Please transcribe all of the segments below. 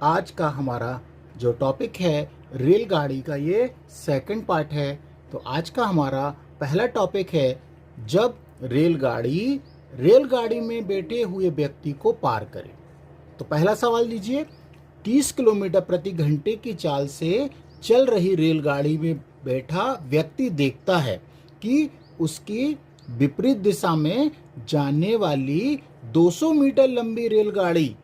आज का हमारा जो टॉपिक है रेलगाड़ी का, ये सेकंड पार्ट है। तो आज का हमारा पहला टॉपिक है जब रेलगाड़ी में बैठे हुए व्यक्ति को पार करे। तो पहला सवाल लीजिए, 30 किलोमीटर प्रति घंटे की चाल से चल रही रेलगाड़ी में बैठा व्यक्ति देखता है कि उसकी विपरीत दिशा में जाने वाली 200 मीटर लंबी रेलगाड़ी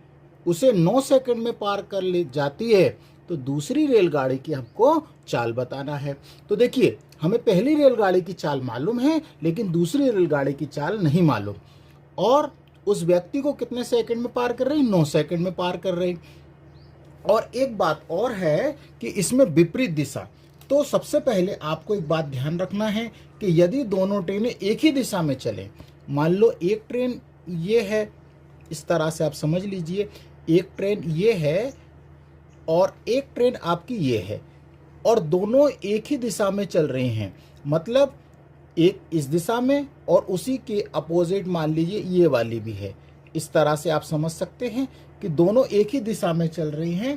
उसे 9 सेकंड में पार कर ले जाती है। तो दूसरी रेलगाड़ी की हमको चाल बताना है। तो देखिए, हमें पहली रेलगाड़ी की चाल मालूम है लेकिन दूसरी रेलगाड़ी की चाल नहीं मालूम, और उस व्यक्ति को कितने सेकंड में पार कर रही? 9 सेकंड में पार कर रही। और एक बात और है कि इसमें विपरीत दिशा। तो सबसे पहले आपको एक बात ध्यान रखना है कि यदि दोनों ट्रेनें एक ही दिशा में चलें, मान लो एक ट्रेन ये है, इस तरह से आप समझ लीजिए, एक ट्रेन ये है और एक ट्रेन आपकी ये है, और दोनों एक ही दिशा में चल रही हैं, मतलब एक इस दिशा में और उसी के अपोजिट मान लीजिए ये वाली भी है। इस तरह से आप समझ सकते हैं कि दोनों एक ही दिशा में चल रही हैं,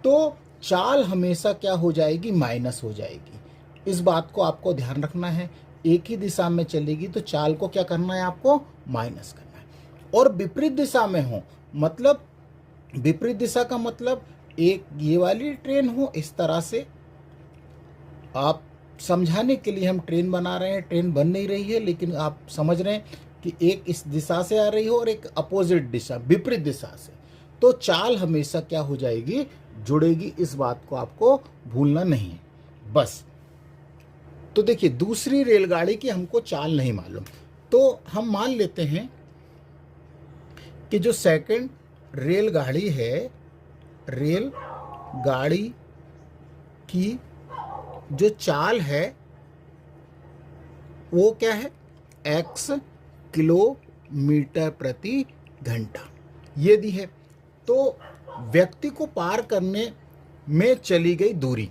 तो चाल हमेशा क्या हो जाएगी? माइनस हो जाएगी। इस बात को आपको ध्यान रखना है। एक ही दिशा में चलेगी तो चाल को क्या करना है? आपको माइनस करना है। और विपरीत दिशा में हो, मतलब विपरीत दिशा का मतलब एक ये वाली ट्रेन हो, इस तरह से आप समझाने के लिए हम ट्रेन बना रहे हैं। ट्रेन बन नहीं रही है लेकिन आप समझ रहे हैं कि एक इस दिशा से आ रही हो और एक अपोजिट दिशा, विपरीत दिशा से, तो चाल हमेशा क्या हो जाएगी? जुड़ेगी। इस बात को आपको भूलना नहीं है बस। तो देखिए, दूसरी रेलगाड़ी की हमको चाल नहीं मालूम, तो हम मान लेते हैं कि जो सेकंड रेलगाड़ी है, रेलगाड़ी की जो चाल है वो क्या है? x किलोमीटर प्रति घंटा ये दी है। तो व्यक्ति को पार करने में चली गई दूरी,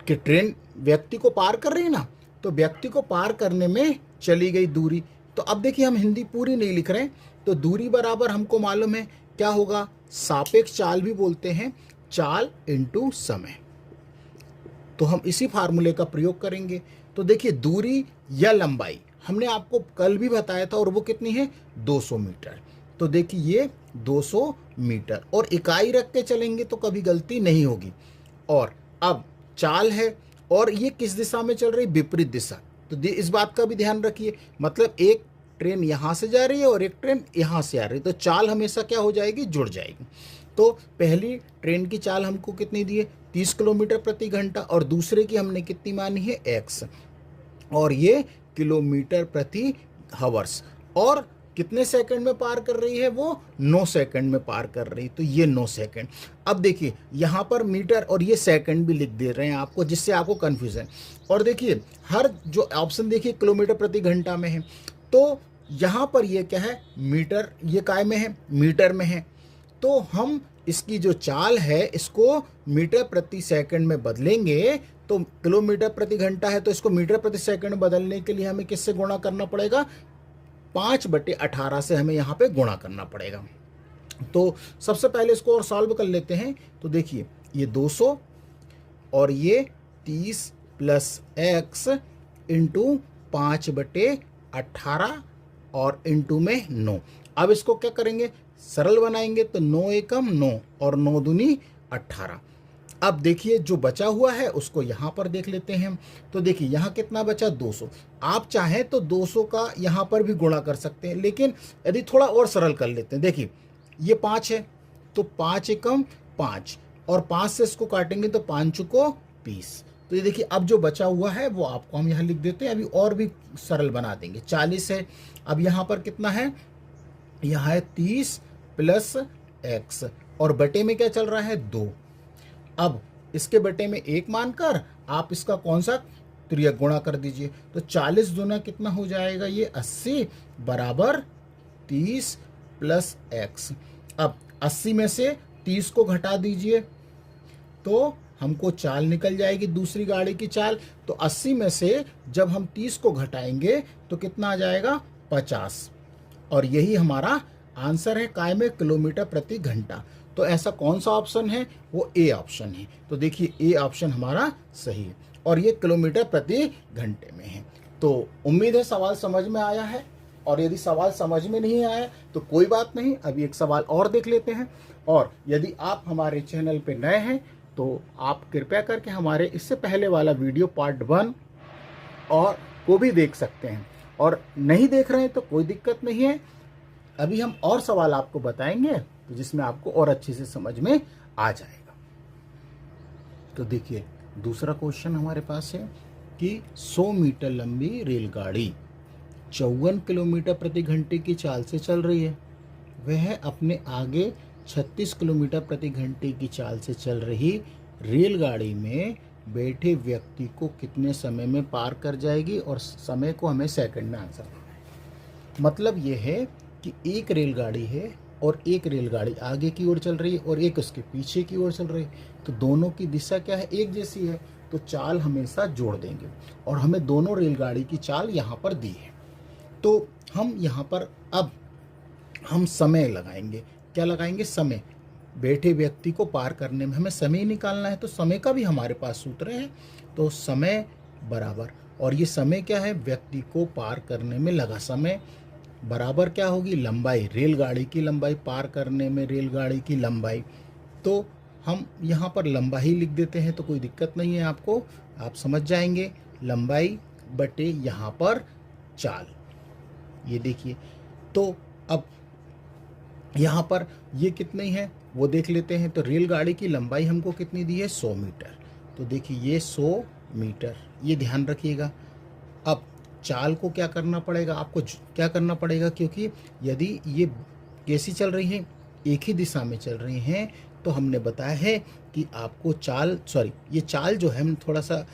कि ट्रेन व्यक्ति को पार कर रही है ना, तो व्यक्ति को पार करने में चली गई दूरी। तो अब देखिए, हम हिंदी पूरी नहीं लिख रहे हैं, तो दूरी बराबर हमको मालूम है क्या होगा? सापेक्ष चाल भी बोलते हैं, चाल इंटू समय। तो हम इसी फार्मूले का प्रयोग करेंगे। तो देखिए, दूरी या लंबाई हमने आपको कल भी बताया था, और वो कितनी है? 200 मीटर। तो देखिए, ये 200 मीटर, और इकाई रख के चलेंगे तो कभी गलती नहीं होगी। और अब चाल है, और ये किस दिशा में चल रही? विपरीत दिशा। तो इस बात का भी ध्यान रखिए, मतलब एक ट्रेन यहाँ से जा रही है और एक ट्रेन यहाँ से आ रही है, तो चाल हमेशा क्या हो जाएगी? जुड़ जाएगी। तो पहली ट्रेन की चाल हमको कितनी दी है? 30 किलोमीटर प्रति घंटा, और दूसरे की हमने कितनी मानी है? x, और ये किलोमीटर प्रति हावर्स। और कितने सेकंड में पार कर रही है? वो 9 सेकंड में पार कर रही है, तो ये 9 सेकंड। अब देखिए, यहाँ पर मीटर और ये सेकंड भी लिख दे रहे हैं आपको, जिससे आपको कन्फ्यूजन। और देखिए, हर जो ऑप्शन देखिए किलोमीटर प्रति घंटा में है, तो यहाँ पर ये क्या है? मीटर, ये काय में है? मीटर में है। तो हम इसकी जो चाल है इसको मीटर प्रति सेकंड में बदलेंगे, तो किलोमीटर प्रति घंटा है तो इसको मीटर प्रति सेकंड बदलने के लिए हमें किससे गुणा करना पड़ेगा? 5/18 से हमें यहाँ पे गुणा करना पड़ेगा। तो सबसे पहले इसको और सॉल्व कर लेते हैं। तो देखिए, ये 200 और ये 30 प्लस x इंटू 5/18 और इंटू में 9। अब इसको क्या करेंगे? सरल बनाएंगे, तो 9 एकम 9 और 9 दूनी 18। अब देखिए, जो बचा हुआ है उसको यहाँ पर देख लेते हैं। तो देखिए, यहाँ कितना बचा? 200। आप चाहें तो 200 का यहाँ पर भी गुणा कर सकते हैं, लेकिन यदि थोड़ा और सरल कर लेते हैं, देखिए ये 5 है, तो 5 एकम 5, और 5 से इसको काटेंगे तो 5 चुको 20। तो ये देखिए, अब जो बचा हुआ है वो आपको हम यहाँ लिख देते हैं, अभी और भी सरल बना देंगे। 40 है, अब यहाँ पर कितना है? यहाँ है 30 प्लस x, और बटे में क्या चल रहा है? 2। अब इसके बटे में 1 मानकर आप इसका कौन सा? त्रियक गुणा कर दीजिए। तो 40 दूना कितना हो जाएगा? ये 80 बराबर 30 प्लस x। अब 80 में से 30 को घटा दीजिए, तो हमको चाल निकल जाएगी दूसरी गाड़ी की चाल। तो 80 में से जब हम 30 को घटाएंगे तो कितना आ जाएगा, 50। और यही हमारा आंसर है काय में किलोमीटर प्रति घंटा। तो ऐसा कौन सा ऑप्शन है, वो ए ऑप्शन है। तो देखिए ए ऑप्शन हमारा सही है और ये किलोमीटर प्रति घंटे में है। तो उम्मीद है सवाल समझ में आया है, और यदि सवाल समझ में नहीं आया तो कोई बात नहीं, अभी एक सवाल और देख लेते हैं। और यदि आप हमारे चैनल पे नए हैं तो आप कृपया करके हमारे इससे पहले वाला वीडियो पार्ट 1 और को भी देख सकते हैं, और नहीं देख रहे हैं तो कोई दिक्कत नहीं है, अभी हम और सवाल आपको बताएंगे तो जिसमें आपको और अच्छे से समझ में आ जाएगा। तो देखिए दूसरा क्वेश्चन हमारे पास है कि 100 मीटर लंबी रेलगाड़ी 54 किलोमीटर प्रति घंटे की चाल से चल रही है। वह अपने आगे 36 किलोमीटर प्रति घंटे की चाल से चल रही रेलगाड़ी में बैठे व्यक्ति को कितने समय में पार कर जाएगी, और समय को हमें सेकंड में आंसर देना है। मतलब ये है कि एक रेलगाड़ी है और एक रेलगाड़ी आगे की ओर चल रही है और एक उसके पीछे की ओर चल रही है, तो दोनों की दिशा क्या है, एक जैसी है, तो चाल हमेशा जोड़ देंगे। और हमें दोनों रेलगाड़ी की चाल यहाँ पर दी है, तो हम यहाँ पर अब हम समय लगाएंगे। क्या लगाएंगे, समय। बैठे व्यक्ति को पार करने में हमें समय निकालना है, तो समय का भी हमारे पास सूत्र है। तो समय बराबर, और ये समय क्या है, व्यक्ति को पार करने में लगा समय, बराबर क्या होगी, लंबाई, रेलगाड़ी की लंबाई, पार करने में रेलगाड़ी की लंबाई। तो हम यहाँ पर लंबाई लिख देते हैं, तो कोई दिक्कत नहीं है आपको, आप समझ जाएंगे। लंबाई बटे यहाँ पर चाल, ये देखिए। तो अब यहाँ पर ये कितनी है वो देख लेते हैं। तो रेलगाड़ी की लंबाई हमको कितनी दी है, 100 मीटर। तो देखिए ये 100 मीटर, ये ध्यान रखिएगा। अब चाल को क्या करना पड़ेगा, आपको क्या करना पड़ेगा, क्योंकि यदि ये कैसी चल रही हैं, एक ही दिशा में चल रही हैं, तो हमने बताया है कि आपको ये चाल जो है, हम थोड़ा सा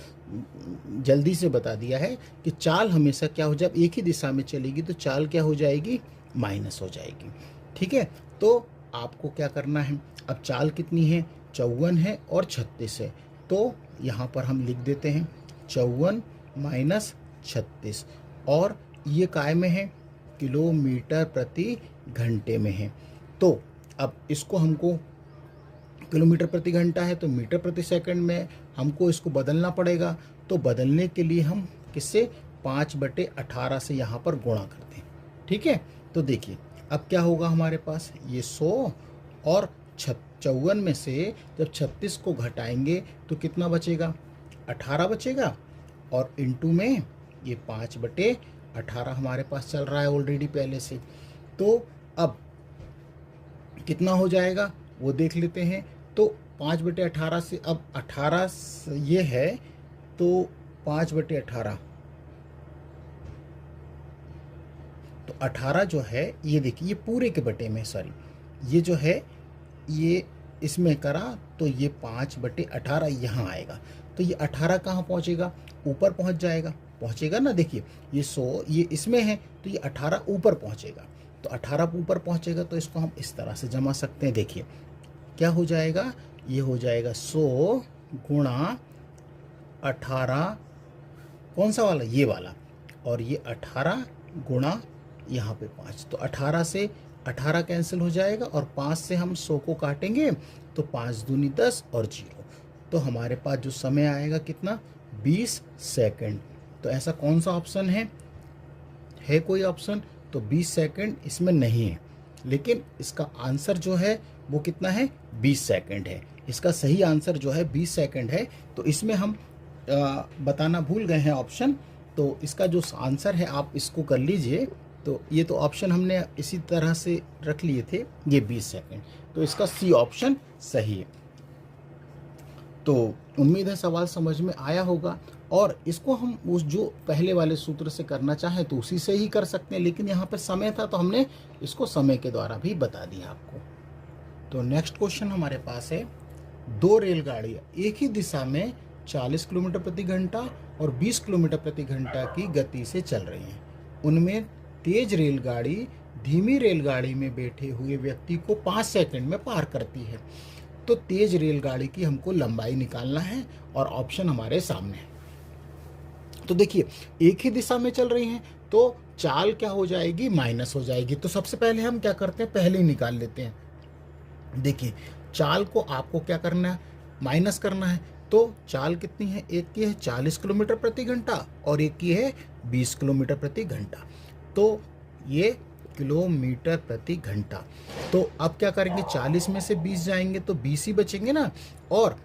जल्दी से बता दिया है कि चाल हमेशा क्या हो जाए, एक ही दिशा में चलेगी तो चाल क्या हो जाएगी, माइनस हो जाएगी। ठीक है, तो आपको क्या करना है, अब चाल कितनी है, 54 है और 36 है, तो यहाँ पर हम लिख देते हैं 54 माइनस 36, और ये काय में है, किलोमीटर प्रति घंटे में है। तो अब इसको हमको, किलोमीटर प्रति घंटा है तो मीटर प्रति सेकंड में हमको इसको बदलना पड़ेगा। तो बदलने के लिए हम किससे, 5/18 से यहाँ पर गुणा करते हैं। ठीक है, तो देखिए अब क्या होगा हमारे पास, ये 100 और 54 में से जब 36 को घटाएंगे तो कितना बचेगा, 18 बचेगा, और इनटू में ये 5/18 हमारे पास चल रहा है ऑलरेडी पहले से। तो अब कितना हो जाएगा वो देख लेते हैं। तो 5/18 से, अब 18 ये है, तो 5/18, तो 18 जो है, ये देखिए, ये पूरे के बटे में, सॉरी, ये जो है ये इसमें करा तो ये 5/18 यहाँ आएगा। तो ये 18 कहाँ पहुँचेगा, ऊपर पहुँचेगा ना। देखिए ये 100 ये इसमें है, तो ये 18 ऊपर पहुँचेगा। तो 18 ऊपर पहुँचेगा तो इसको हम इस तरह से जमा सकते हैं। देखिए क्या हो जाएगा, ये हो जाएगा 100 गुणा 18, कौन सा वाला, ये वाला, और ये 18 गुणा यहाँ पे 5, तो 18 से 18 कैंसिल हो जाएगा, और 5 से हम 100 को काटेंगे तो 5 दूनी 10 और 0, तो हमारे पास जो समय आएगा कितना, 20 सेकंड। तो ऐसा कौन सा ऑप्शन है कोई ऑप्शन, तो 20 सेकंड इसमें नहीं है, लेकिन इसका आंसर जो है वो कितना है, 20 सेकंड है। इसका सही आंसर जो है 20 सेकंड है। तो इसमें हम बताना भूल गए हैं ऑप्शन, तो इसका जो आंसर है आप इसको कर लीजिए। तो ये तो ऑप्शन हमने इसी तरह से रख लिए थे, ये 20 सेकंड, तो इसका सी ऑप्शन सही है। तो उम्मीद है सवाल समझ में आया होगा, और इसको हम उस जो पहले वाले सूत्र से करना चाहें तो उसी से ही कर सकते हैं, लेकिन यहाँ पर समय था तो हमने इसको समय के द्वारा भी बता दिया आपको। तो नेक्स्ट क्वेश्चन हमारे पास है, 2 रेलगाड़ियाँ एक ही दिशा में 40 किलोमीटर प्रति घंटा और 20 किलोमीटर प्रति घंटा की गति से चल रही हैं। उनमें तेज रेलगाड़ी धीमी रेलगाड़ी में बैठे हुए व्यक्ति को 5 सेकंड में पार करती है। तो तेज रेलगाड़ी की हमको लंबाई निकालना है और ऑप्शन हमारे सामने है। तो देखिए एक ही दिशा में चल रही हैं तो चाल क्या हो जाएगी, माइनस हो जाएगी। तो सबसे पहले हम क्या करते हैं, पहले ही निकाल लेते हैं। देखिए चाल को आपको क्या करना है, माइनस करना है। तो चाल कितनी है, एक की है 40 किलोमीटर प्रति घंटा और एक की है 20 किलोमीटर प्रति घंटा। तो ये किलोमीटर प्रति घंटा। तो अब क्या करेंगे, 40 में से 20 जाएंगे तो 20 ही बचेंगे ना, और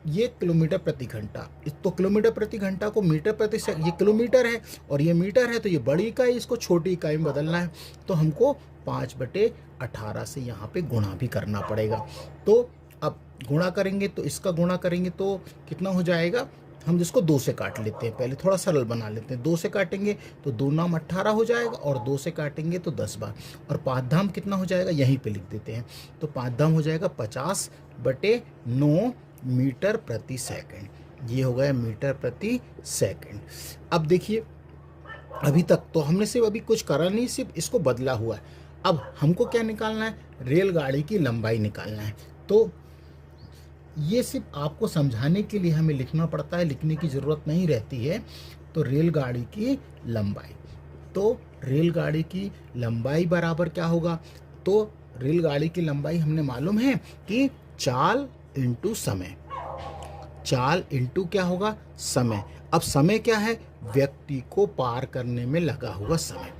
ये किलोमीटर प्रति घंटा। तो किलोमीटर प्रति घंटा को मीटर प्रति सेकंड, ये किलोमीटर है और ये मीटर है, तो ये बड़ी इकाई इसको छोटी इकाई में बदलना है। तो हमको 5/18 से यहाँ पे गुणा भी करना पड़ेगा। तो अब गुणा करेंगे तो इसका गुणा करेंगे तो कितना हो जाएगा, हम जिसको 2 से काट लेते हैं, पहले थोड़ा सरल बना लेते हैं। 2 से काटेंगे तो 2 नाम 18 हो जाएगा और 2 से काटेंगे तो 10 बार, और 5 धाम कितना हो जाएगा, यहीं पे लिख देते हैं। तो 5 धाम हो जाएगा 50/9 मीटर प्रति सेकंड। ये हो गया मीटर प्रति सेकंड। अब देखिए अभी तक तो हमने सिर्फ अभी कुछ करा नहीं, सिर्फ इसको बदला हुआ है। अब हमको क्या निकालना है, रेलगाड़ी की लंबाई निकालना है। तो ये सिर्फ आपको समझाने के लिए हमें लिखना पड़ता है, लिखने की ज़रूरत नहीं रहती है। तो रेलगाड़ी की लंबाई, तो रेलगाड़ी की लंबाई बराबर क्या होगा, तो रेलगाड़ी की लंबाई हमने मालूम है कि चाल इंटू समय। चाल इंटू क्या होगा, समय। अब समय क्या है, व्यक्ति को पार करने में लगा हुआ समय।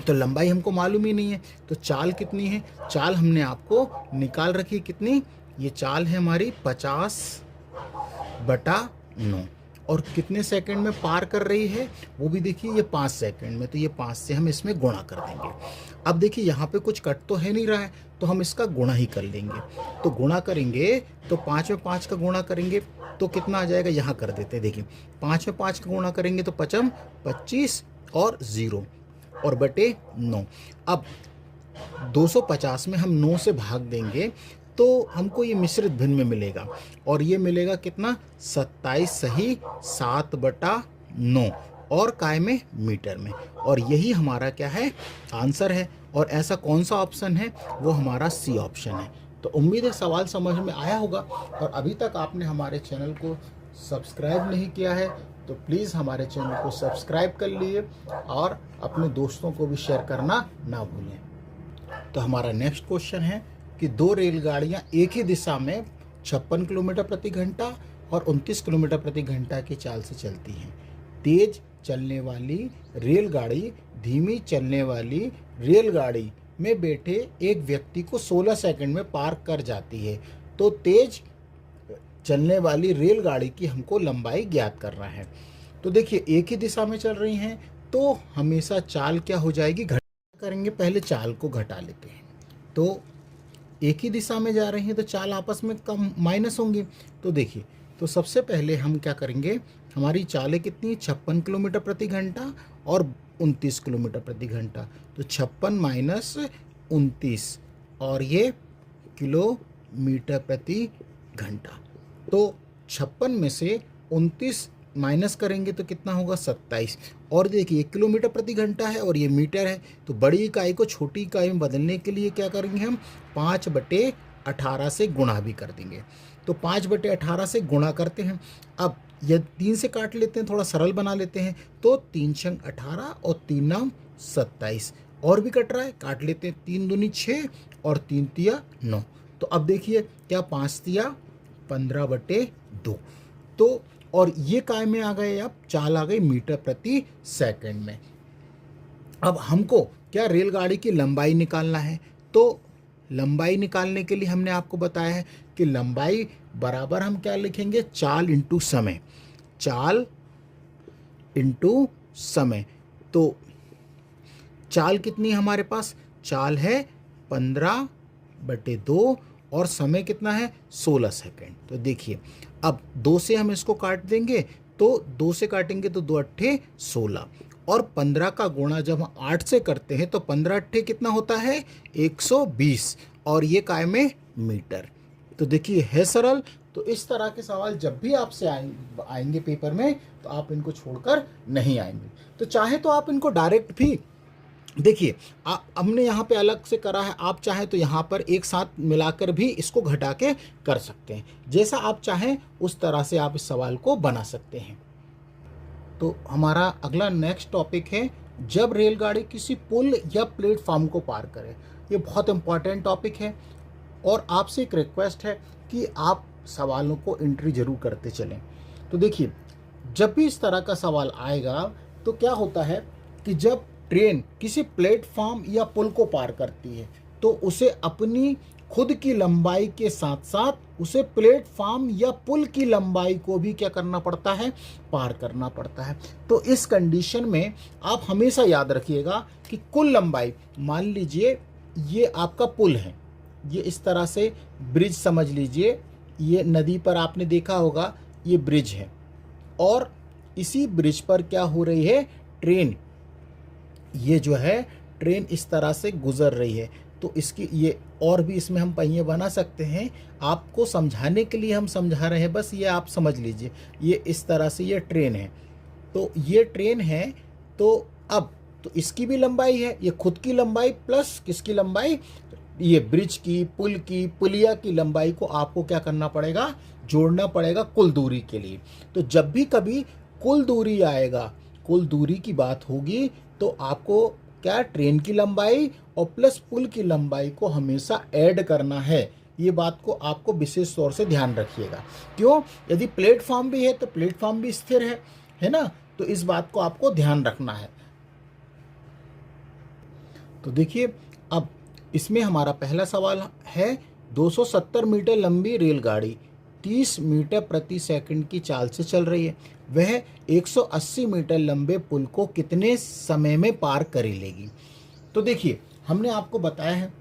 तो लंबाई हमको मालूम ही नहीं है, तो चाल कितनी है, चाल हमने आपको निकाल रखी कितनी, ये चाल है हमारी 50/9 और कितने सेकंड में पार कर रही है, वो भी देखिए ये 5 सेकंड में। तो ये 5 से हम इसमें गुणा कर देंगे। अब देखिए यहाँ पे कुछ कट तो है नहीं रहा है, तो हम इसका गुणा ही कर लेंगे। तो गुणा करेंगे तो 5 में 5 का गुणा करेंगे तो कितना आ जाएगा, यहाँ कर देते हैं। देखिए 5 में 5 का गुणा करेंगे तो 5 25 और 0 और बटे 9। अब 250 में हम 9 से भाग देंगे तो हमको ये मिश्रित भिन्न में मिलेगा, और ये मिलेगा कितना, 27 सही 7/9 और काय में, मीटर में। और यही हमारा क्या है, आंसर है। और ऐसा कौन सा ऑप्शन है, वो हमारा सी ऑप्शन है। तो उम्मीद है सवाल समझ में आया होगा। और अभी तक आपने हमारे चैनल को सब्सक्राइब नहीं किया है तो प्लीज़ हमारे चैनल को सब्सक्राइब कर लीजिए और अपने दोस्तों को भी शेयर करना ना भूलें। तो हमारा नेक्स्ट क्वेश्चन है कि 2 रेलगाड़ियां एक ही दिशा में 56 किलोमीटर प्रति घंटा और 29 किलोमीटर प्रति घंटा की चाल से चलती हैं। तेज चलने वाली रेलगाड़ी धीमी चलने वाली रेलगाड़ी में बैठे एक व्यक्ति को 16 सेकंड में पार कर जाती है। तो तेज चलने वाली रेलगाड़ी की हमको लंबाई ज्ञात करना है। तो देखिए एक ही दिशा में चल रही हैं तो हमेशा चाल क्या हो जाएगी, घटा करेंगे, पहले चाल को घटा लेते हैं। तो एक ही दिशा में जा रही हैं तो चाल आपस में कम माइनस होंगी। तो देखिए तो सबसे पहले हम क्या करेंगे, हमारी चालें कितनी, 56 किलोमीटर प्रति घंटा और 29 किलोमीटर प्रति घंटा। तो 56 माइनस 29 और ये किलोमीटर प्रति घंटा। तो 56 में से 29 माइनस करेंगे तो कितना होगा, 27। और देखिए ये किलोमीटर प्रति घंटा है और ये मीटर है, तो बड़ी इकाई को छोटी इकाई में बदलने के लिए क्या करेंगे, हम 5/18 से गुणा भी कर देंगे। तो 5/18 से गुणा करते हैं। अब ये 3 से काट लेते हैं, थोड़ा सरल बना लेते हैं। तो 3 छंग 18 और 3 नाम 27, और भी कट रहा है, काट लेते हैं। 3 दूनी 6 और 3 तिया 9। तो अब देखिए क्या, 5 तिया 15/2। तो और ये काय में आ गए, अब चाल आ गई मीटर प्रति सेकंड में। अब हमको क्या रेलगाड़ी की लंबाई निकालना है। तो लंबाई निकालने के लिए हमने आपको बताया है कि लंबाई बराबर हम क्या लिखेंगे, चाल इंटू समय। चाल इंटू समय। तो चाल कितनी है हमारे पास, चाल है 15/2 और समय कितना है, 16 सेकंड। तो देखिए अब 2 से हम इसको काट देंगे, तो 2 से काटेंगे तो 2 अट्ठे 16 और 15 का गुणा जब हम 8 से करते हैं तो 15 अट्ठे कितना होता है, 120 और ये काय में मीटर। तो देखिए है सरल। तो इस तरह के सवाल जब भी आपसे आएंगे पेपर में तो आप इनको छोड़कर नहीं आएंगे। तो चाहे तो आप इनको डायरेक्ट भी देखिए हमने यहाँ पे अलग से करा है, आप चाहें तो यहाँ पर एक साथ मिलाकर भी इसको घटा के कर सकते हैं। जैसा आप चाहें उस तरह से आप इस सवाल को बना सकते हैं। तो हमारा अगला नेक्स्ट टॉपिक है, जब रेलगाड़ी किसी पुल या प्लेटफॉर्म को पार करे। ये बहुत इंपॉर्टेंट टॉपिक है और आपसे एक रिक्वेस्ट है कि आप सवालों को एंट्री जरूर करते चलें। तो देखिए, जब भी इस तरह का सवाल आएगा तो क्या होता है कि जब ट्रेन किसी प्लेटफॉर्म या पुल को पार करती है तो उसे अपनी खुद की लंबाई के साथ साथ उसे प्लेटफॉर्म या पुल की लंबाई को भी क्या करना पड़ता है, पार करना पड़ता है। तो इस कंडीशन में आप हमेशा याद रखिएगा कि कुल लंबाई, मान लीजिए ये आपका पुल है, ये इस तरह से ब्रिज समझ लीजिए, ये नदी पर आपने देखा होगा ये ब्रिज है और इसी ब्रिज पर क्या हो रही है, ट्रेन, ये जो है ट्रेन इस तरह से गुजर रही है। तो इसकी ये और भी इसमें हम पहिए बना सकते हैं, आपको समझाने के लिए हम समझा रहे हैं, बस ये आप समझ लीजिए। ये इस तरह से ये ट्रेन है, तो ये ट्रेन है, तो अब तो इसकी भी लंबाई है, ये खुद की लंबाई प्लस किसकी लंबाई, ये ब्रिज की, पुल की, पुलिया की लंबाई को आपको क्या करना पड़ेगा, जोड़ना पड़ेगा कुल दूरी के लिए। तो जब भी कभी कुल दूरी आएगा, कुल दूरी की बात होगी, तो आपको क्या, ट्रेन की लंबाई और प्लस पुल की लंबाई को हमेशा ऐड करना है। ये बात को आपको विशेष तौर से ध्यान रखिएगा। क्यों, यदि प्लेटफॉर्म भी है तो प्लेटफॉर्म भी स्थिर है ना, तो इस बात को आपको ध्यान रखना है। तो देखिए, अब इसमें हमारा पहला सवाल है, 270 मीटर लंबी रेलगाड़ी 30 मीटर प्रति सेकंड की चाल से चल रही है, वह 180 मीटर लंबे पुल को कितने समय में पार कर लेगी। तो देखिए, हमने आपको बताया है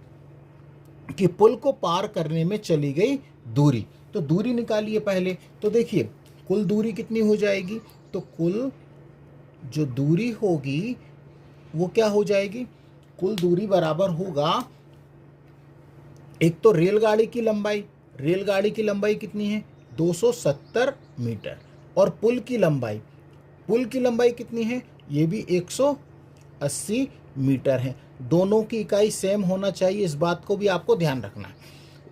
कि पुल को पार करने में चली गई दूरी, तो दूरी निकालिए पहले। तो देखिए, कुल दूरी कितनी हो जाएगी, तो कुल जो दूरी होगी वो क्या हो जाएगी, कुल दूरी बराबर होगा, एक तो रेलगाड़ी की लंबाई, रेलगाड़ी की लंबाई कितनी है, 270 मीटर, और पुल की लंबाई, पुल की लंबाई कितनी है, ये भी 180 मीटर है। दोनों की इकाई सेम होना चाहिए, इस बात को भी आपको ध्यान रखना है।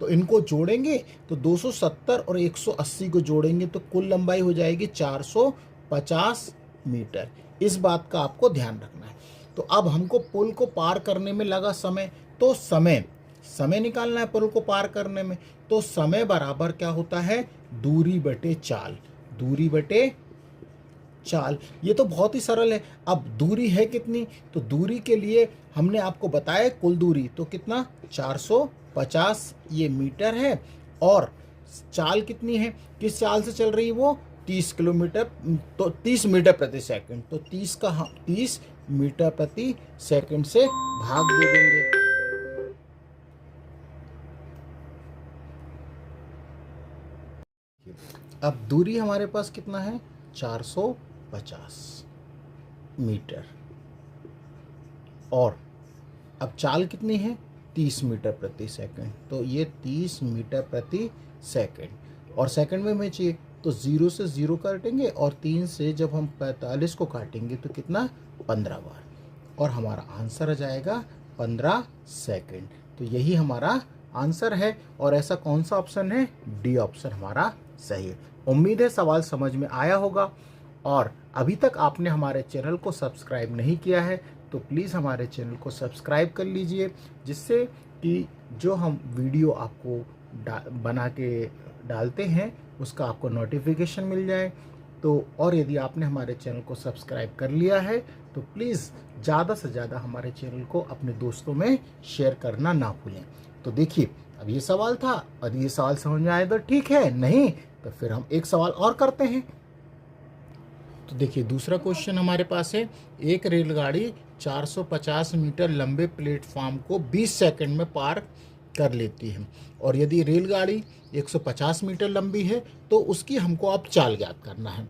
तो इनको जोड़ेंगे तो 270 और 180 को जोड़ेंगे तो कुल लंबाई हो जाएगी 450 मीटर। इस बात का आपको ध्यान रखना है। तो अब हमको पुल को पार करने में लगा समय, तो समय निकालना है पुल को पार करने में, तो समय बराबर क्या होता है, दूरी बटे चाल, दूरी बटे चाल। ये तो बहुत ही सरल है। अब दूरी है कितनी, तो दूरी के लिए हमने आपको बताया कुल दूरी, तो कितना, 450 ये मीटर है, और चाल कितनी है, किस चाल से चल रही है वो, 30 किलोमीटर, तो 30 मीटर प्रति सेकंड, तो 30 का 30 मीटर प्रति सेकंड से भाग दे देंगे। अब दूरी हमारे पास कितना है, 450 मीटर, और अब चाल कितनी है, 30 मीटर प्रति सेकंड, तो ये 30 मीटर प्रति सेकंड, और सेकंड में हमें चाहिए तो 0 से 0 काटेंगे, और 3 से जब हम 45 को काटेंगे तो कितना, 15 बार, और हमारा आंसर आ जाएगा 15 सेकंड। तो यही हमारा आंसर है, और ऐसा कौन सा ऑप्शन है, डी ऑप्शन हमारा सही है। उम्मीद है सवाल समझ में आया होगा, और अभी तक आपने हमारे चैनल को सब्सक्राइब नहीं किया है तो प्लीज़ हमारे चैनल को सब्सक्राइब कर लीजिए, जिससे कि जो हम वीडियो आपको बना के डालते हैं उसका आपको नोटिफिकेशन मिल जाए। तो और यदि आपने हमारे चैनल को सब्सक्राइब कर लिया है तो प्लीज़ ज़्यादा से ज़्यादा हमारे चैनल को अपने दोस्तों में शेयर करना ना भूलें। तो देखिए, अब ये सवाल था, और ये सवाल समझ में आए तो ठीक है, नहीं तो फिर हम एक सवाल और करते हैं। तो देखिए, दूसरा क्वेश्चन हमारे पास है, एक रेलगाड़ी 450 मीटर लंबे प्लेटफॉर्म को 20 सेकंड में पार कर लेती है, और यदि रेलगाड़ी 150 मीटर लंबी है तो उसकी हमको अब चाल ज्ञात करना है।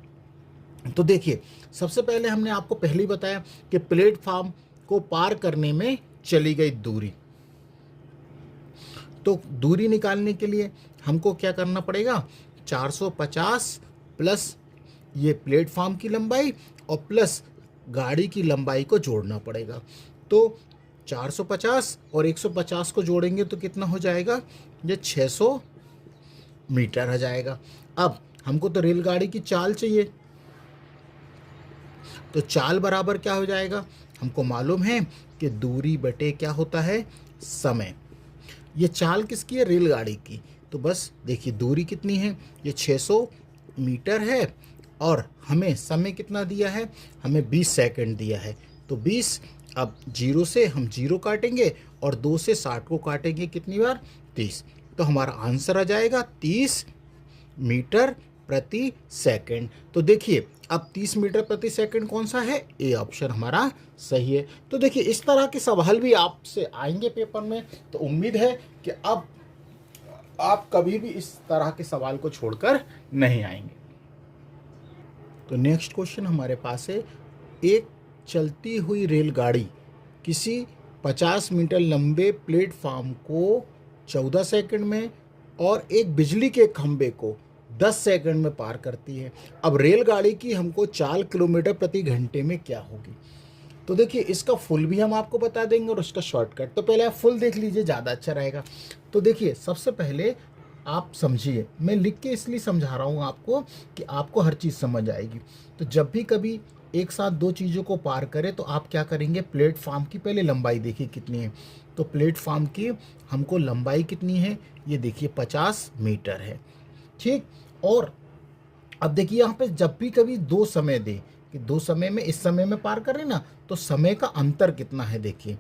तो देखिए, सबसे पहले हमने आपको पहले ही बताया कि प्लेटफॉर्म को पार करने में चली गई दूरी, तो दूरी निकालने के लिए हमको क्या करना पड़ेगा, 450 प्लस ये प्लेटफॉर्म की लंबाई और प्लस गाड़ी की लंबाई को जोड़ना पड़ेगा। तो 450 और 150 को जोड़ेंगे तो कितना हो जाएगा, ये 600 मीटर आ जाएगा। अब हमको तो रेलगाड़ी की चाल चाहिए, तो चाल बराबर क्या हो जाएगा, हमको मालूम है कि दूरी बटे क्या होता है, समय। ये चाल किसकी है, रेलगाड़ी की। तो बस देखिए दूरी कितनी है, ये 600 मीटर है और हमें समय कितना दिया है, हमें 20 सेकंड दिया है। तो 20, अब 0 से हम 0 काटेंगे और 2 से 60 को काटेंगे कितनी बार, 30। तो हमारा आंसर आ जाएगा 30 मीटर प्रति सेकंड। तो देखिए अब 30 मीटर प्रति सेकंड कौन सा है, ए ऑप्शन हमारा सही है। तो देखिए इस तरह के सवाल भी आपसे आएंगे पेपर में, तो उम्मीद है कि अब आप कभी भी इस तरह के सवाल को छोड़कर नहीं आएंगे। तो नेक्स्ट क्वेश्चन हमारे पास है, एक चलती हुई रेलगाड़ी किसी 50 मीटर लंबे प्लेटफॉर्म को 14 सेकंड में और एक बिजली के खंभे को 10 सेकंड में पार करती है। अब रेलगाड़ी की हमको 4 किलोमीटर प्रति घंटे में क्या होगी। तो देखिए इसका फुल भी हम आपको बता देंगे और उसका शॉर्टकट। तो पहले आप फुल देख लीजिए, ज़्यादा अच्छा रहेगा। तो देखिए सबसे पहले आप समझिए, मैं लिख के इसलिए समझा रहा हूँ आपको कि आपको हर चीज़ समझ आएगी। तो जब भी कभी एक साथ दो चीज़ों को पार करें तो आप क्या करेंगे, प्लेटफॉर्म की पहले लंबाई देखिए कितनी है। तो प्लेटफॉर्म की हमको लंबाई कितनी है, ये देखिए 50 मीटर है, ठीक। और अब देखिए यहाँ पे जब भी कभी दो समय दे कि दो समय में इस समय में पार करें ना, तो समय का अंतर कितना है, देखिए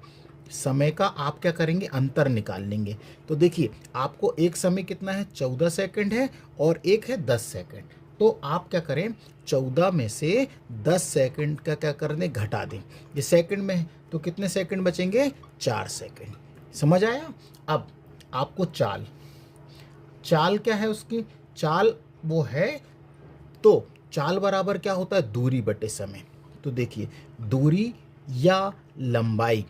समय का आप क्या करेंगे, अंतर निकाल लेंगे। तो देखिए आपको एक समय कितना है, 14 सेकंड है और एक है 10 सेकंड। तो आप क्या करें, 14 में से 10 सेकंड का क्या कर दें, घटा दें। ये सेकंड में है तो कितने सेकंड बचेंगे, 4 सेकंड। समझ आया। अब आपको चाल, चाल क्या है उसकी, चाल वो है, तो चाल बराबर क्या होता है, दूरी बटे समय। तो देखिए दूरी या लंबाई,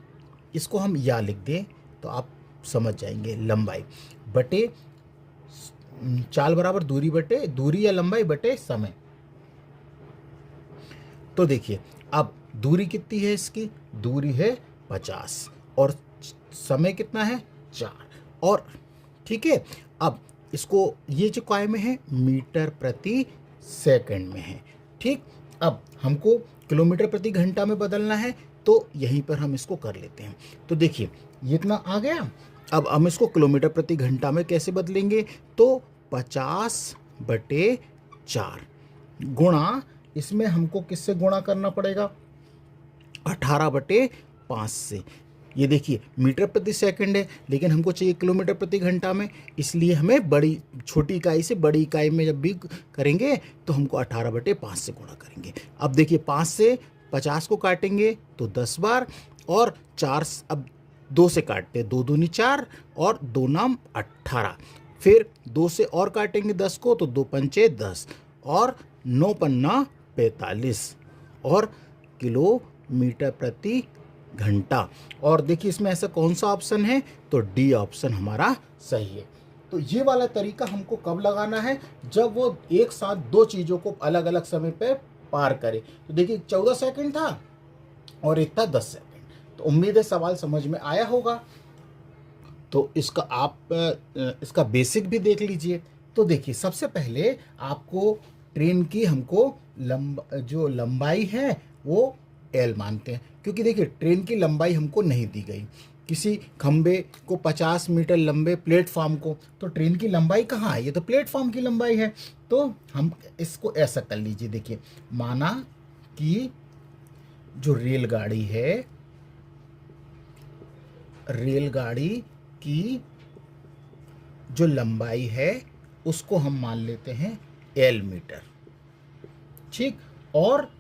इसको हम या लिख दें तो आप समझ जाएंगे, लंबाई बटे चाल बराबर दूरी बटे, दूरी या लंबाई बटे समय। तो देखिए अब दूरी कितनी है इसकी, दूरी है 50 और समय कितना है, 4। और ठीक है, अब इसको ये जो काय में है, मीटर प्रति सेकंड में है, ठीक। अब हमको किलोमीटर प्रति घंटा में बदलना है, तो यहीं पर हम इसको कर लेते हैं। तो देखिए ये इतना आ गया। अब हम इसको किलोमीटर प्रति घंटा में कैसे बदलेंगे, तो 50/4 गुणा, इसमें हमको किससे गुणा करना पड़ेगा, 18/5 से। ये देखिए मीटर प्रति सेकंड है लेकिन हमको चाहिए किलोमीटर प्रति घंटा में, इसलिए हमें बड़ी छोटी इकाई से बड़ी इकाई में जब भी करेंगे तो हमको 18/5 से गुणा करेंगे। अब देखिए 5 से 50 को काटेंगे तो 10 बार, और 4 अब 2 से काटते, 2 दूनी 4 और 2 नाम 18। फिर 2 से और काटेंगे 10 को तो 2 पंचे 10 और 9 पन्ना 45 और किलोमीटर प्रति घंटा। और देखिए इसमें ऐसा कौन सा ऑप्शन है, तो डी ऑप्शन हमारा सही है। तो ये वाला तरीका हमको कब लगाना है, जब वो एक साथ दो चीज़ों को अलग अलग समय पे पार करे। तो देखिए 14 सेकंड था और एक था 10 सेकंड। तो उम्मीद है सवाल समझ में आया होगा। तो इसका आप इसका बेसिक भी देख लीजिए। तो देखिए सबसे पहले आपको ट्रेन की हमको जो लंबाई है वो एल मानते हैं, क्योंकि देखिए ट्रेन की लंबाई हमको नहीं दी गई। किसी खंबे को 50 मीटर लंबे प्लेटफॉर्म को, तो ट्रेन की लंबाई कहाँ है, ये तो प्लेटफॉर्म की लंबाई है। तो हम इसको ऐसा कर लीजिए, देखिए माना कि जो रेलगाड़ी है, रेलगाड़ी की जो लंबाई है उसको हम मान लेते हैं एल मीटर, ठीक। और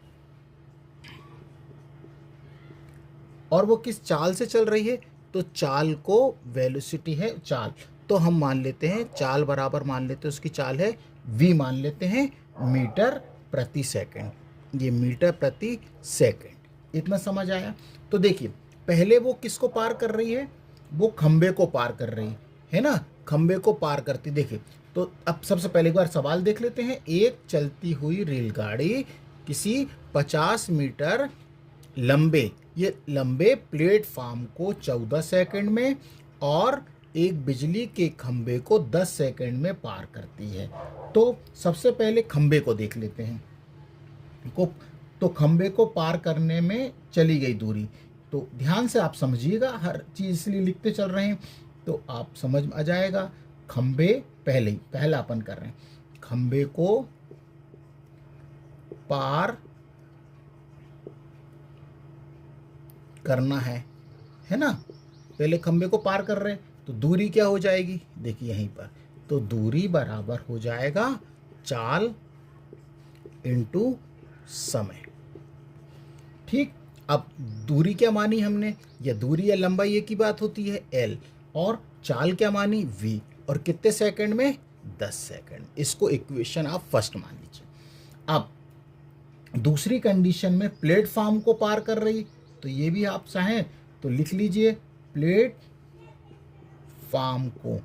वो किस चाल से चल रही है, तो चाल को वेलोसिटी है चाल, तो हम मान लेते हैं चाल बराबर मान लेते हैं उसकी चाल है v, मान लेते हैं मीटर प्रति सेकंड। ये मीटर प्रति सेकंड, इतना समझ आया। तो देखिए पहले वो किसको पार कर रही है, वो खंबे को पार कर रही है ना, खंबे को पार करती। देखिए तो अब सबसे पहले एक बार सवाल देख लेते हैं। एक चलती हुई रेलगाड़ी किसी 50 मीटर लंबे, ये लंबे प्लेटफॉर्म को 14 सेकंड में और एक बिजली के खंबे को 10 सेकंड में पार करती है। तो सबसे पहले खंबे को देख लेते हैं। तो खंबे को पार करने में चली गई दूरी, तो ध्यान से आप समझिएगा, हर चीज़ इसलिए लिखते चल रहे हैं तो आप समझ आ जाएगा। खंबे पहला अपन कर रहे हैं, खंबे को पार करना है ना। पहले खंबे को पार कर रहे हैं तो दूरी क्या हो जाएगी, देखिए यहीं पर, तो दूरी बराबर हो जाएगा चाल इंटू समय। ठीक, अब दूरी क्या मानी हमने, या दूरी या लंबाई एक ही बात होती है L, और चाल क्या मानी V, और कितने सेकंड में 10 सेकंड। इसको इक्वेशन आप फर्स्ट मान लीजिए। अब दूसरी कंडीशन में प्लेटफॉर्म को पार कर रही, तो ये भी आप चाहें तो लिख लीजिए प्लेटफॉर्म को,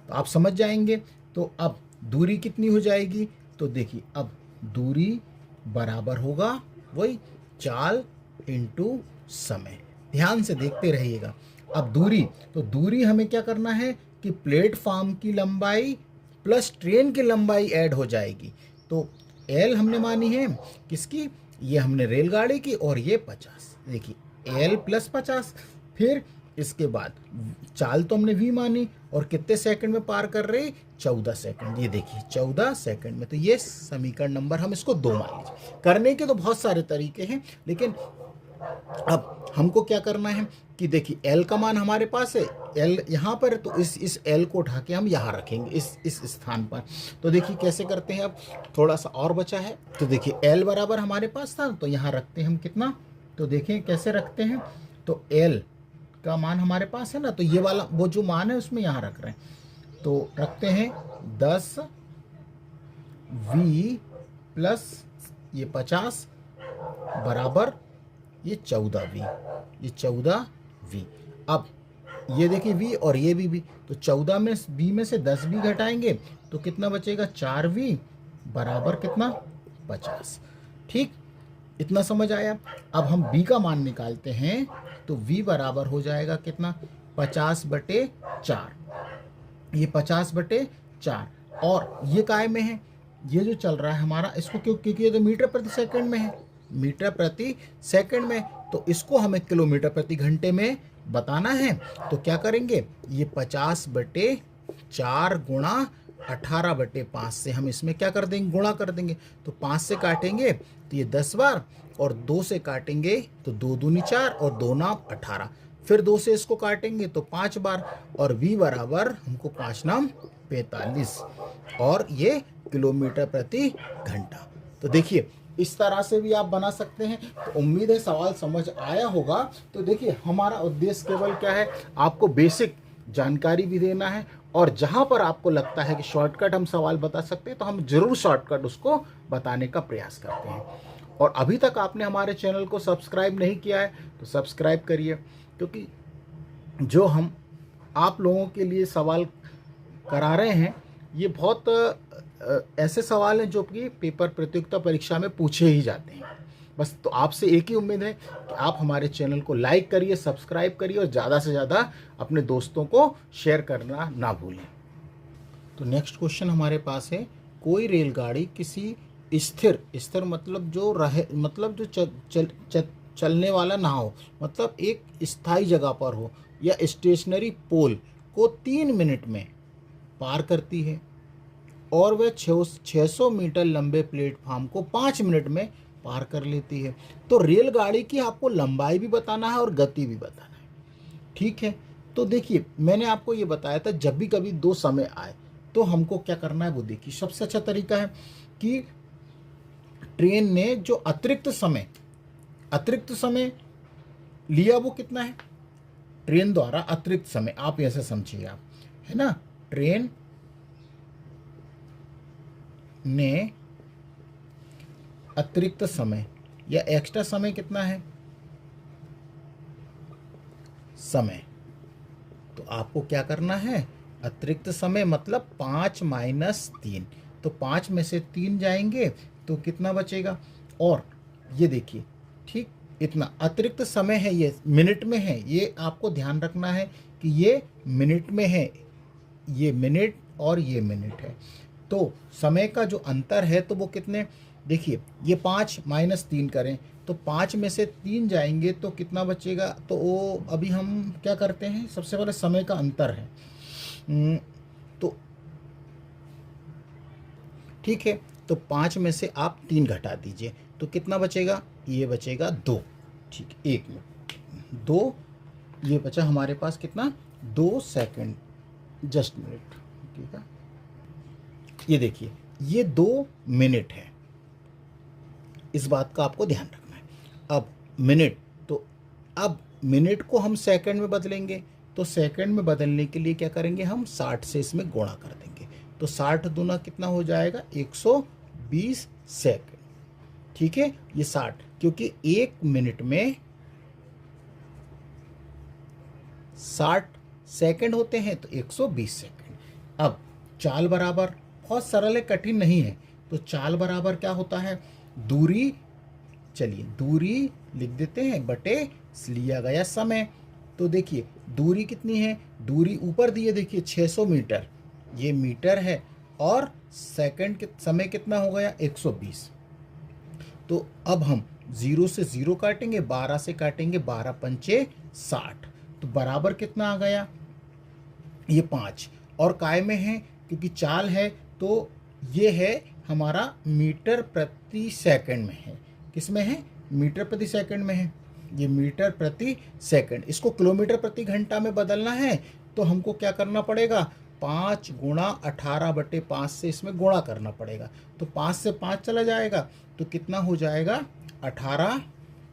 तो आप समझ जाएंगे। तो अब दूरी कितनी हो जाएगी, तो देखिए अब दूरी बराबर होगा वही चाल इंटू समय। ध्यान से देखते रहिएगा। अब दूरी, तो दूरी हमें क्या करना है कि प्लेटफॉर्म की लंबाई प्लस ट्रेन की लंबाई ऐड हो जाएगी। तो L हमने मानी है किसकी, ये हमने रेलगाड़ी की, और ये 50, देखिए L प्लस 50। फिर इसके बाद चाल तो हमने V मानी, और कितने सेकंड में पार कर रहे, 14 सेकंड। ये देखिए 14 सेकंड में, तो ये समीकरण नंबर हम इसको 2 मान लीजिए। करने के तो बहुत सारे तरीके हैं, लेकिन अब हमको क्या करना है कि देखिए L का मान हमारे पास है, L यहाँ पर, तो इस L को उठा के हम यहाँ रखेंगे इस स्थान पर। तो देखिए कैसे करते हैं, अब थोड़ा सा और बचा है, तो देखिए L बराबर हमारे पास था, तो यहाँ रखते हैं हम कितना, तो देखिए कैसे रखते हैं, तो L का मान हमारे पास है ना, तो ये वाला वो जो मान है उसमें यहाँ रख रहे हैं, तो रखते हैं 10 V प्लस ये 50 बराबर ये 14V, ये 14V। अब ये देखिए V और ये भी, तो 14 में V में से 10V घटाएंगे तो कितना बचेगा, 4V बराबर कितना, 50। ठीक, इतना समझ आया। अब हम B का मान निकालते हैं, तो V बराबर हो जाएगा कितना, 50/4, ये 50/4, और ये काय में है, ये जो चल रहा है हमारा, इसको क्योंकि ये तो मीटर प्रति सेकंड में है, मीटर प्रति सेकंड में, तो इसको हमें किलोमीटर प्रति घंटे में बताना है। तो क्या करेंगे, ये 50/4 गुणा 18/5 से हम इसमें क्या कर देंगे, गुणा कर देंगे। तो 5 से काटेंगे तो ये 10 बार, और 2 से काटेंगे तो 2 दूनी 4 और 2 नाम 18, फिर 2 से इसको काटेंगे तो 5 बार, और V बराबर हमको 5 नाम 45, और ये किलोमीटर प्रति घंटा। तो देखिए इस तरह से भी आप बना सकते हैं। तो उम्मीद है सवाल समझ आया होगा। तो देखिए हमारा उद्देश्य केवल क्या है, आपको बेसिक जानकारी भी देना है, और जहां पर आपको लगता है कि शॉर्टकट हम सवाल बता सकते हैं तो हम जरूर शॉर्टकट उसको बताने का प्रयास करते हैं। और अभी तक आपने हमारे चैनल को सब्सक्राइब नहीं किया है तो सब्सक्राइब करिए, क्योंकि जो हम आप लोगों के लिए सवाल करा रहे हैं ये बहुत ऐसे सवाल हैं जो कि पेपर प्रतियोगिता परीक्षा में पूछे ही जाते हैं। बस तो आपसे एक ही उम्मीद है कि आप हमारे चैनल को लाइक करिए, सब्सक्राइब करिए, और ज़्यादा से ज़्यादा अपने दोस्तों को शेयर करना ना भूलें। तो नेक्स्ट क्वेश्चन हमारे पास है, कोई रेलगाड़ी किसी स्थिर मतलब जो रहे, मतलब जो चलने वाला ना हो, मतलब एक स्थायी जगह पर हो, या स्टेशनरी पोल को 3 मिनट में पार करती है, और वह 600 मीटर लंबे प्लेटफॉर्म को 5 मिनट में पार कर लेती है। तो रेलगाड़ी की आपको लंबाई भी बताना है और गति भी बताना है। ठीक है, तो देखिए मैंने आपको ये बताया था, जब भी कभी 2 समय आए तो हमको क्या करना है वो देखिए। सबसे अच्छा तरीका है कि ट्रेन ने जो अतिरिक्त समय लिया वो कितना है, ट्रेन द्वारा अतिरिक्त समय, आप ऐसे समझिए आप, है ना, ट्रेन ने अतिरिक्त समय या एक्स्ट्रा समय कितना है, समय, तो आपको क्या करना है, अतिरिक्त समय मतलब 5 - 3, तो 5 में से 3 जाएंगे तो कितना बचेगा, और ये देखिए ठीक, इतना अतिरिक्त समय है, ये मिनट में है, ये आपको ध्यान रखना है कि ये मिनट में है, ये मिनट और ये मिनट है। तो समय का जो अंतर है तो वो कितने, देखिए ये 5 माइनस 3 करें तो 5 में से 3 जाएंगे तो कितना बचेगा, तो वो अभी हम क्या करते हैं, सबसे पहले समय का अंतर है। तो ठीक है, तो 5 में से आप 3 घटा दीजिए तो कितना बचेगा, ये बचेगा 2। ठीक, 1 मिनट 2, ये बचा हमारे पास कितना, 2 सेकंड, जस्ट मिनट। ठीक है, ये देखिए ये 2 मिनट है, इस बात का आपको ध्यान रखना है। अब मिनट, तो अब मिनट को हम सेकंड में बदलेंगे, तो सेकंड में बदलने के लिए क्या करेंगे, हम 60 से इसमें गुणा कर देंगे, तो 60 दूना कितना हो जाएगा, 120 सेकंड। ठीक है, ये 60, क्योंकि 1 मिनट में 60 सेकंड होते हैं तो 120 सेकंड। अब चाल बराबर, बहुत सरल है, कठिन नहीं है। तो चाल बराबर क्या होता है, दूरी, चलिए दूरी लिख देते हैं बटे लिया गया समय। तो देखिए दूरी कितनी है, दूरी ऊपर दी है, देखिए 600 मीटर, ये मीटर है, और सेकंड के समय कितना हो गया, 120। तो अब हम 0 से 0 काटेंगे, 12 से काटेंगे, 12 पंचे 60, तो बराबर कितना आ गया, ये 5। और काय में है, क्योंकि चाल है तो ये है हमारा मीटर प्रति सेकंड में है, किस में है, मीटर प्रति सेकंड में है, ये मीटर प्रति सेकंड। इसको किलोमीटर प्रति घंटा में बदलना है तो हमको क्या करना पड़ेगा, 5 गुणा 18 बटे 5 से इसमें गुणा करना पड़ेगा। तो 5 से 5 चला जाएगा तो कितना हो जाएगा, 18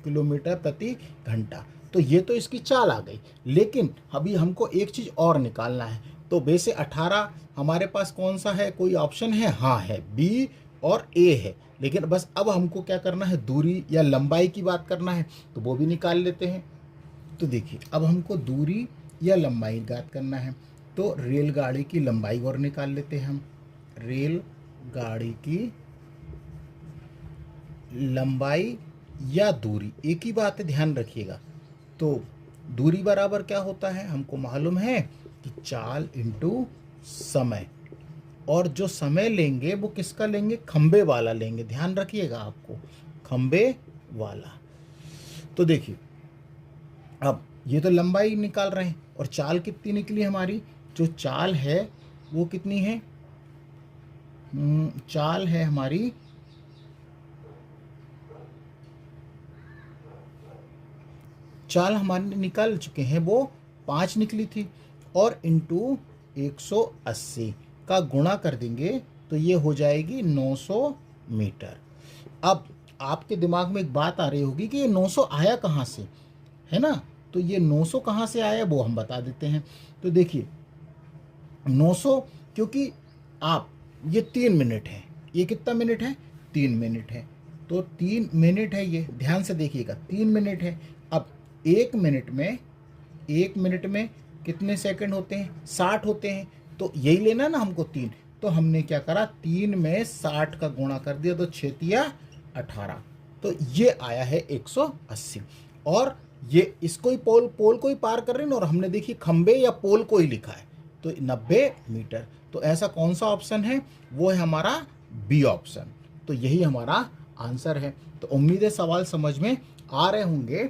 किलोमीटर प्रति घंटा। तो ये तो इसकी चाल आ गई, लेकिन अभी हमको एक चीज़ और निकालना है। तो बे से 18 हमारे पास कौन सा है, कोई ऑप्शन है, हाँ है, बी और ए है। लेकिन बस अब हमको क्या करना है, दूरी या लंबाई की बात करना है, तो वो भी निकाल लेते हैं। तो देखिए अब हमको दूरी या लंबाई ज्ञात करना है, तो रेलगाड़ी की लंबाई और निकाल लेते हैं हम। रेलगाड़ी की लंबाई या दूरी एक ही बात है, ध्यान रखिएगा। तो दूरी बराबर क्या होता है, हमको मालूम है कि चाल इंटू समय, और जो समय लेंगे वो किसका लेंगे, खंबे वाला लेंगे, ध्यान रखिएगा आपको, खंबे वाला। तो देखिए अब ये तो लंबाई निकाल रहे हैं, और चाल कितनी निकली हमारी, जो चाल है वो कितनी है, चाल है हमारी, चाल हमारे निकाल चुके हैं, वो 5 निकली थी, और इंटू 180 का गुणा कर देंगे तो ये हो जाएगी 900 मीटर। अब आपके दिमाग में एक बात आ रही होगी कि ये 900 आया कहाँ से, है ना, तो ये 900 कहाँ से आया वो हम बता देते हैं। तो देखिए 900, क्योंकि आप ये 3 मिनट है, ये कितना मिनट है, 3 मिनट है, तो 3 मिनट है, ये ध्यान से देखिएगा 3 मिनट है। अब 1 मिनट में कितने सेकंड होते हैं, 60 होते हैं, तो यही लेना ना हमको 3, तो हमने क्या करा, 3 में 60 का गुणा कर दिया, तो 6 तिया 18, तो ये आया है 180। और ये इसको ही पोल को ही पार कर रहे हैं, और हमने देखी खंबे या पोल को ही लिखा है, तो 90 मीटर। तो ऐसा कौन सा ऑप्शन है, वो है हमारा बी ऑप्शन। तो यही हमारा आंसर है। तो उम्मीद है सवाल समझ में आ रहे होंगे।